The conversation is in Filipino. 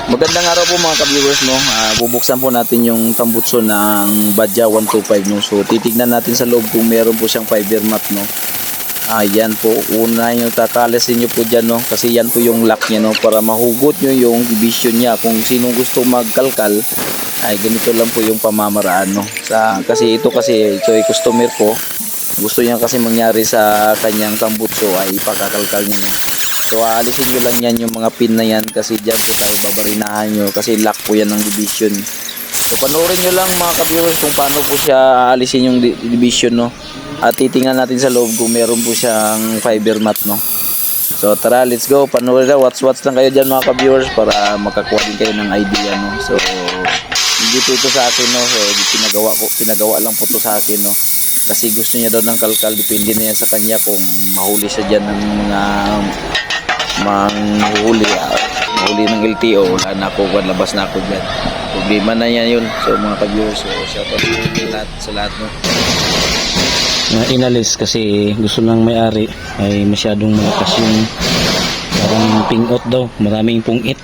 Magandang araw po mga ka-viewers, no. Bubuksan po natin yung tambutso ng Badya 125, no. So titignan natin sa loob kung meron po siyang fiber mat, no. Yan po, una yung kakalasin nyo po dyan, no, kasi yan po yung lock niya, no, para mahugot nyo yung division niya. Kung sinong gusto magkalkal, ay ganito lang po yung pamamaraan, no. Kasi ito ay customer ko, gusto niya kasi mangyari sa kanyang tambutso ay ipakakalkal niya, no. So aalisin nyo lang yan yung mga pin na yan, kasi dyan po tayo babarinahan nyo, kasi lock po yan ng division. So panoorin nyo lang mga ka-viewers kung paano po siya aalisin yung division, no. At titingnan natin sa loob kung meron po siyang fiber mat, no. So tara, let's go. Panoorin na, watch lang kayo dyan mga ka-viewers para makakuha din kayo ng idea, no. So hindi po ito sa akin, no. So pinagawa lang po ito sa akin, no. Kasi gusto niya daw ng kalkal, depende na yan sa kanya kung mahuli siya dyan ng mga manghuli ng LTO. Wala na ako, labas na ako dyan, problema na yan yun. So mga ka-viewers, so shoutout sa lahat, no. Inalis kasi gusto ng may-ari ay masyadong malakas yung parang pingot daw, maraming pungit.